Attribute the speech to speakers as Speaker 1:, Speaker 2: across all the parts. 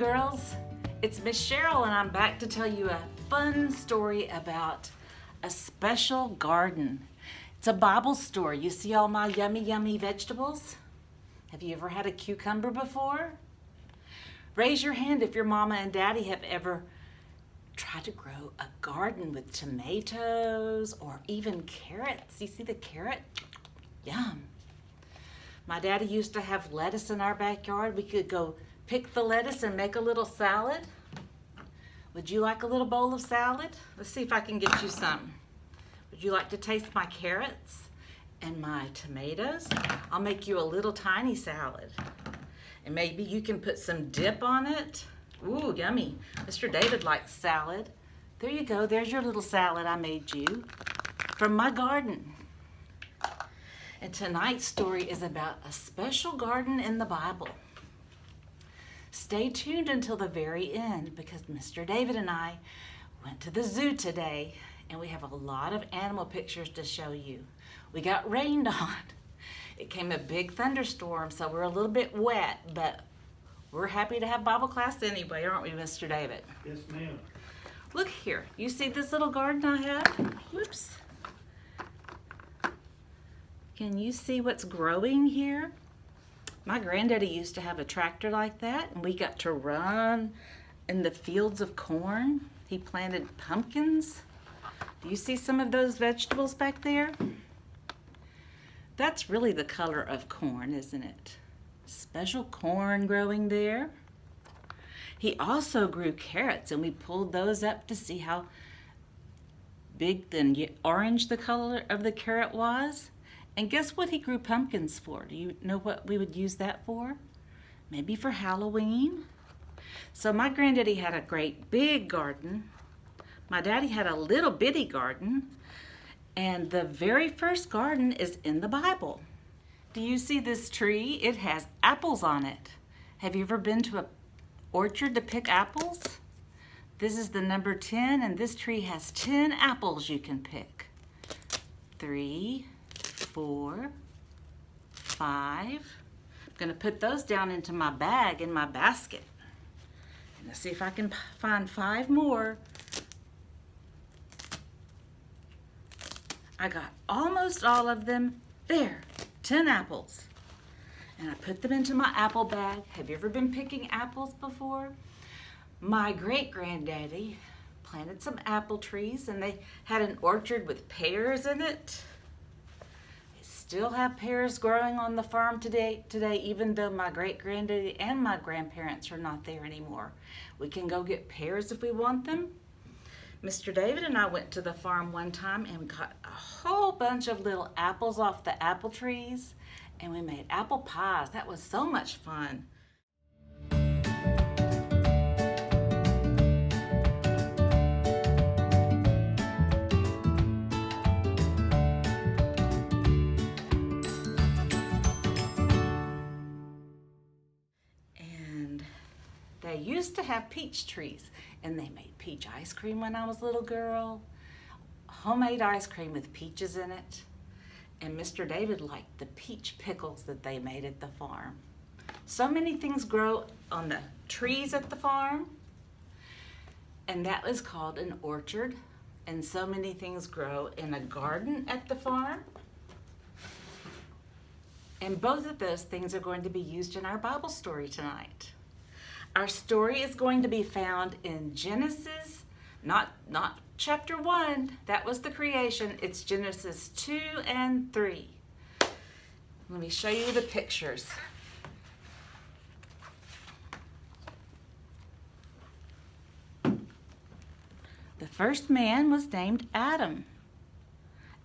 Speaker 1: girls. It's Miss Cheryl and I'm back to tell you a fun story about a special garden. It's a Bible story. You see all my yummy vegetables? Have you ever had a cucumber before? Raise your hand if your mama and daddy have ever tried to grow a garden with tomatoes or even carrots. You see the carrot? Yum. My daddy used to have lettuce in our backyard. We could go pick the lettuce and make a little salad. Would you like a little bowl of salad? Let's see if I can get you some. Would you like to taste my carrots and my tomatoes? I'll make you a little tiny salad. And maybe you can put some dip on it. Ooh, yummy. Mr. David likes salad. There you go. There's your little salad I made you from my garden. And tonight's story is about a special garden in the Bible. Stay tuned until the very end because Mr. David and I went to the zoo today and we have a lot of animal pictures to show you. We got rained on. It came a big thunderstorm, so we're a little bit wet, but we're happy to have Bible class anyway, aren't we, Mr. David?
Speaker 2: Yes, ma'am.
Speaker 1: Look here. You see this little garden I have? Whoops. Can you see what's growing here? My granddaddy used to have a tractor like that, and we got to run in the fields of corn. He planted pumpkins. Do you see some of those vegetables back there? That's really the color of corn, isn't it? Special corn growing there. He also grew carrots, and we pulled those up to see how big and orange the color of the carrot was. And guess what he grew pumpkins for? Do you know what we would use that for? Maybe for Halloween. So my granddaddy had a great big garden. My daddy had a little bitty garden. And the very first garden is in the Bible. Do you see this tree? It has apples on it. Have you ever been to an orchard to pick apples? This is the number 10, and this tree has 10 apples you can pick. 3, 4, 5. I'm gonna put those down into my bag in my basket. And let's see if I can find 5 more. I got almost all of them. There, 10 apples. And I put them into my apple bag. Have you ever been picking apples before? My great-granddaddy planted some apple trees and they had an orchard with pears in it. They still have pears growing on the farm today, even though my great-granddaddy and my grandparents are not there anymore. We can go get pears if we want them. Mr. David and I went to the farm one time and got a whole bunch of little apples off the apple trees and we made apple pies. That was so much fun. They used to have peach trees, and they made peach ice cream when I was a little girl. Homemade ice cream with peaches in it. And Mr. David liked the peach pickles that they made at the farm. So many things grow on the trees at the farm, and that was called an orchard. And so many things grow in a garden at the farm. And both of those things are going to be used in our Bible story tonight. Our story is going to be found in Genesis, not chapter 1, that was the creation. It's Genesis 2 and 3. Let me show you the pictures. The first man was named Adam,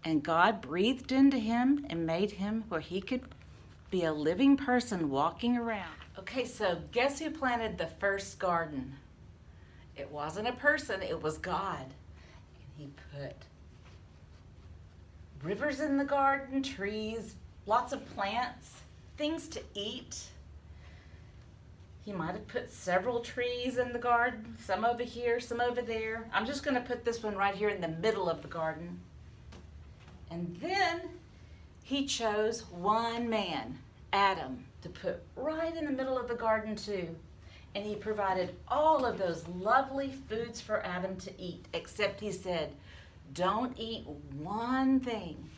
Speaker 1: and God breathed into him and made him where he could be a living person walking around. Okay, so guess who planted the first garden? It wasn't a person, it was God. And he put rivers in the garden, trees, lots of plants, things to eat. He might have put several trees in the garden, some over here, some over there. I'm just gonna put this one right here in the middle of the garden. And then he chose one man, Adam, to put right in the middle of the garden too. And he provided all of those lovely foods for Adam to eat, except he said, don't eat one thing.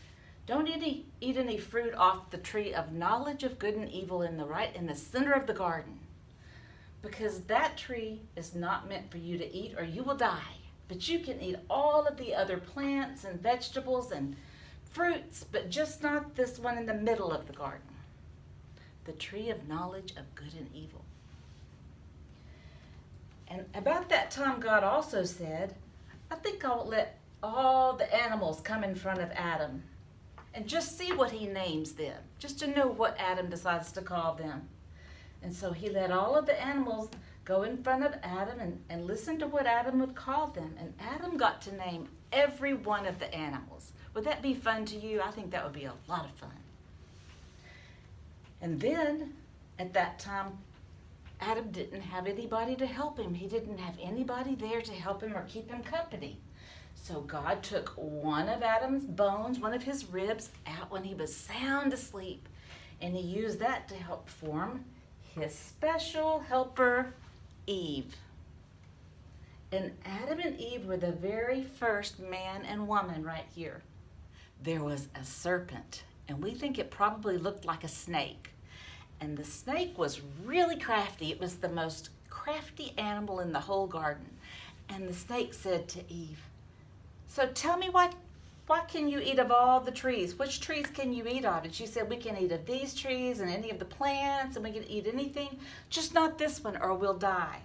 Speaker 1: Don't eat any fruit off the tree of knowledge of good and evil in the center of the garden. Because that tree is not meant for you to eat or you will die. But you can eat all of the other plants and vegetables and fruits, but just not this one in the middle of the garden. The tree of knowledge of good and evil. And about that time, God also said, I think I'll let all the animals come in front of Adam and just see what he names them, just to know what Adam decides to call them. And so he let all of the animals go in front of Adam and listen to what Adam would call them. And Adam got to name every one of the animals. Would that be fun to you? I think that would be a lot of fun. And then, at that time, Adam didn't have anybody to help him. He didn't have anybody there to help him or keep him company. So God took one of Adam's bones, one of his ribs, out when he was sound asleep. And he used that to help form his special helper, Eve. And Adam and Eve were the very first man and woman right here. There was a serpent, and we think it probably looked like a snake. And the snake was really crafty. It was the most crafty animal in the whole garden. And the snake said to Eve, so tell me what can you eat of all the trees? Which trees can you eat of? And she said, we can eat of these trees and any of the plants, and we can eat anything, just not this one or we'll die.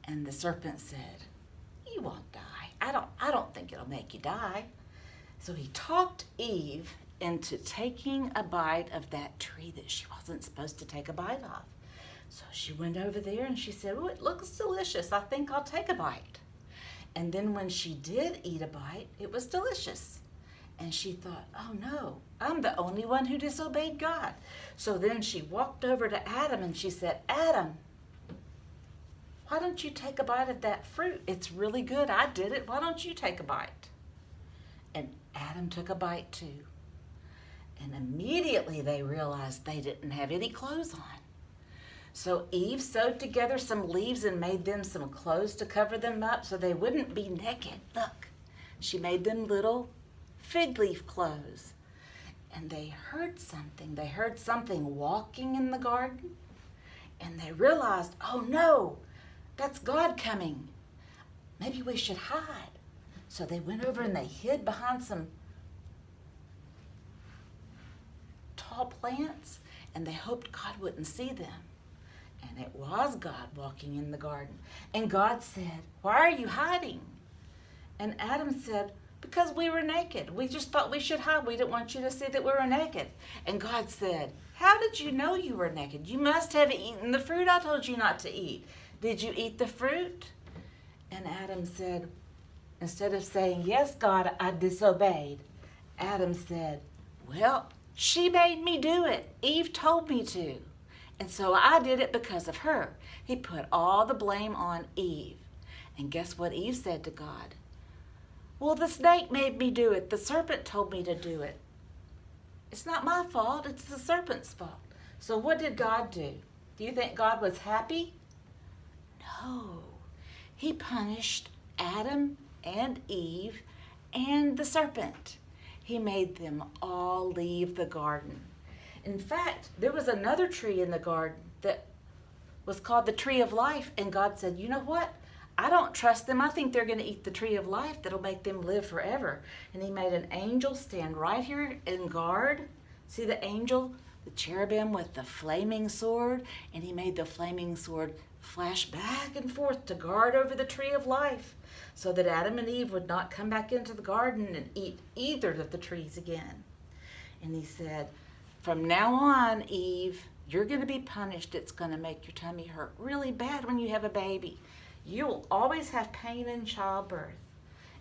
Speaker 1: And the serpent said, you won't die. I don't think it'll make you die. So he talked Eve into taking a bite of that tree that she wasn't supposed to take a bite of. So she went over there and she said, oh, it looks delicious. I think I'll take a bite. And then when she did eat a bite, it was delicious. And she thought, oh no, I'm the only one who disobeyed God. So then she walked over to Adam and she said, Adam, why don't you take a bite of that fruit? It's really good. I did it. Why don't you take a bite? And Adam took a bite too. And immediately they realized they didn't have any clothes on. So Eve sewed together some leaves and made them some clothes to cover them up so they wouldn't be naked. Look, she made them little fig leaf clothes. And they heard something. They heard something walking in the garden. And they realized, oh no, that's God coming. Maybe we should hide. So they went over and they hid behind some tall plants, and they hoped God wouldn't see them. And it was God walking in the garden. And God said, why are you hiding? And Adam said, because we were naked. We just thought we should hide. We didn't want you to see that we were naked. And God said, how did you know you were naked? You must have eaten the fruit I told you not to eat. Did you eat the fruit? And Adam said, instead of saying, yes, God, I disobeyed, Adam said, well, she made me do it. Eve told me to. And so I did it because of her. He put all the blame on Eve. And guess what Eve said to God? Well, the snake made me do it. The serpent told me to do it. It's not my fault. It's the serpent's fault. So what did God do? Do you think God was happy? No. He punished Adam and Eve and the serpent. He made them all leave the garden. In fact, there was another tree in the garden that was called the tree of life, and God said, you know what? I don't trust them. I think they're going to eat the tree of life that'll make them live forever. And he made an angel stand right here in guard. See the angel, the cherubim with the flaming sword? And he made the flaming sword flash back and forth to guard over the tree of life so that Adam and Eve would not come back into the garden and eat either of the trees again. And he said, from now on, Eve, you're going to be punished. It's going to make your tummy hurt really bad when you have a baby. You'll always have pain in childbirth.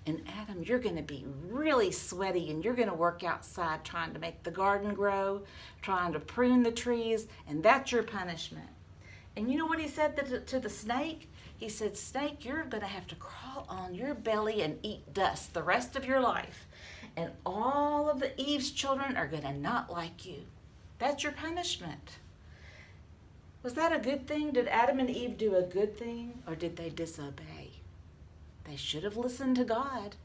Speaker 1: And Adam, you're going to be really sweaty and you're going to work outside trying to make the garden grow, trying to prune the trees, and that's your punishment. And you know what he said to the snake? He said, snake, you're going to have to crawl on your belly and eat dust the rest of your life. And all of the Eve's children are going to not like you. That's your punishment. Was that a good thing? Did Adam and Eve do a good thing, or did they disobey? They should have listened to God.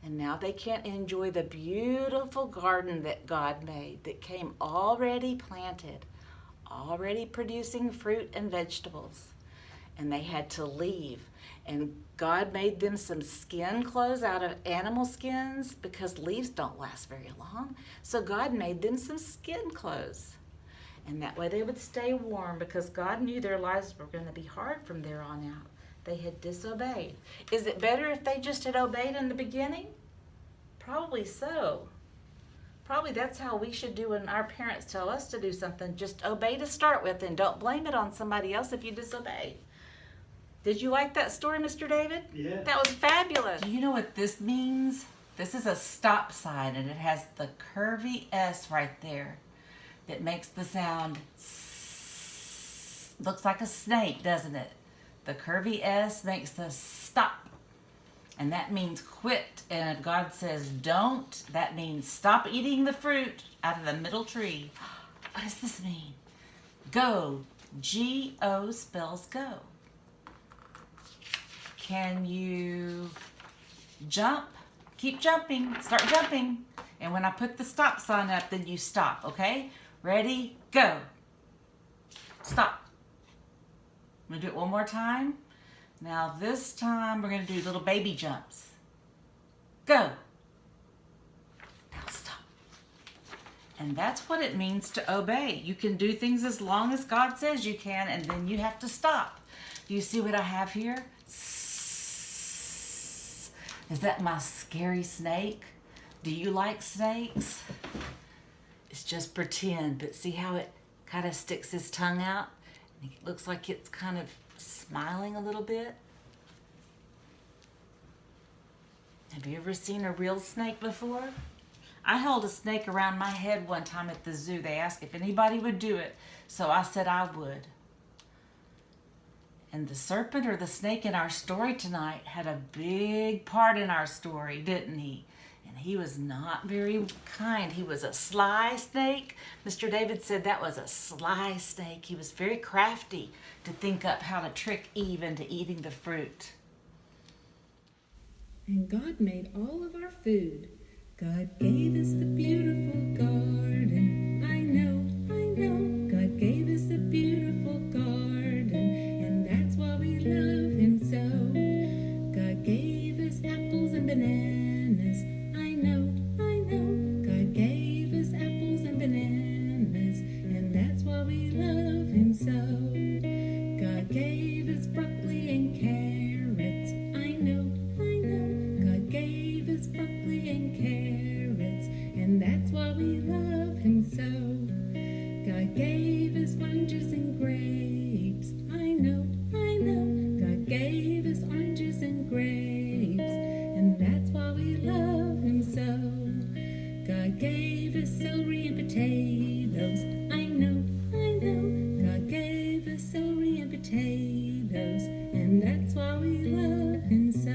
Speaker 1: And now they can't enjoy the beautiful garden that God made, that came already planted, already producing fruit and vegetables. And they had to leave. And God made them some skin clothes out of animal skins because leaves don't last very long. So God made them some skin clothes. And that way they would stay warm because God knew their lives were going to be hard from there on out. They had disobeyed. Is it better if they just had obeyed in the beginning? Probably so. Probably that's how we should do when our parents tell us to do something. Just obey to start with and don't blame it on somebody else if you disobey. Did you like that story, Mr. David?
Speaker 2: Yeah.
Speaker 1: That was fabulous. Do you know what this means? This is a stop sign, and it has the curvy S right there that makes the sound looks like a snake, doesn't it? The curvy S makes the stop, and that means quit. And if God says don't, that means stop eating the fruit out of the middle tree. What does this mean? Go. G-O spells go. Can you jump? Keep jumping. Start jumping. And when I put the stop sign up, then you stop, okay? Ready? Go. Stop. I'm going to do it one more time. Now this time we're going to do little baby jumps. Go. Now stop. And that's what it means to obey. You can do things as long as God says you can, and then you have to stop. Do you see what I have here? Is that my scary snake? Do you like snakes? It's just pretend, but see how it kind of sticks his tongue out? It looks like it's kind of smiling a little bit. Have you ever seen a real snake before? I held a snake around my head one time at the zoo. They asked if anybody would do it, so I said I would. And the serpent or the snake in our story tonight had a big part in our story, didn't he? And he was not very kind. He was a sly snake. Mr. David said that was a sly snake. He was very crafty to think up how to trick Eve into eating the fruit.
Speaker 3: And God made all of our food. God gave us the beautiful garden. I know, God gave us a beautiful garden. And that's why we love Him so. God gave us apples and bananas. I know, God gave us apples and bananas. And that's why we love Him so. God gave us broccoli and carrots. I know, God gave us broccoli and carrots. And that's why we love Him so. God gave us oranges and grapes. I know, God gave us oranges and grapes. And that's why we love Him so. God gave us celery and potatoes. I know, God gave us celery and potatoes. And that's why we love Him so.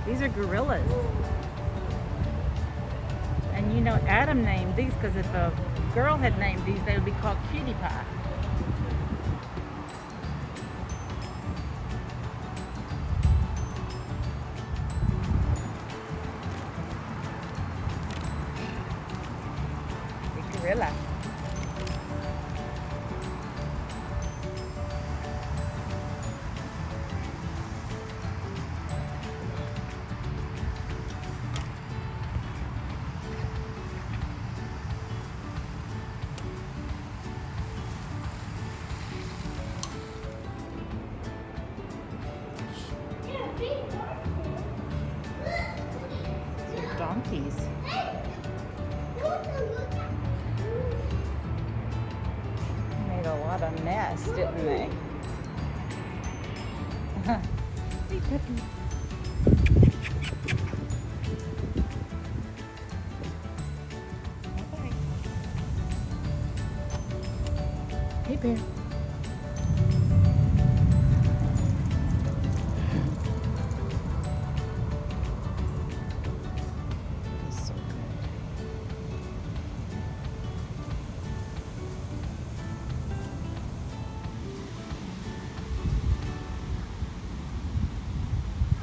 Speaker 1: These are gorillas. And you know, Adam named these because if a girl had named these, they would be called Cutie Pie. The gorilla. Donkeys. Made a lot of mess, didn't they? Hey, puppy.
Speaker 2: teddy bear. That's so good.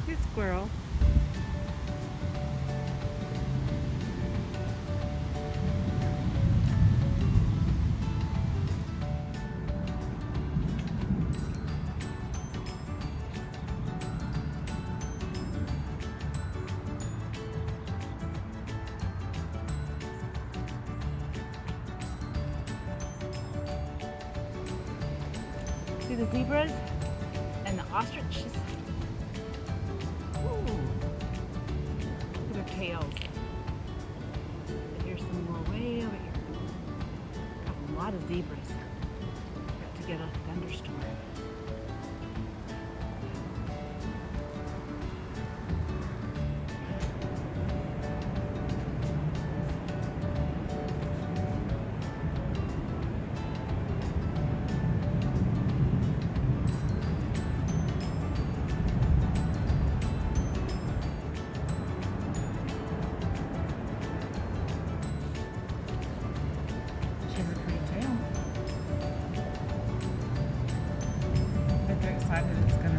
Speaker 2: Good squirrel. See the zebras and the ostriches? Ooh. Look at their tails. Here's some more way over here. Got a lot of zebras. Got to get a thunderstorm. She has a pretty tail. I bet they're excited it's gonna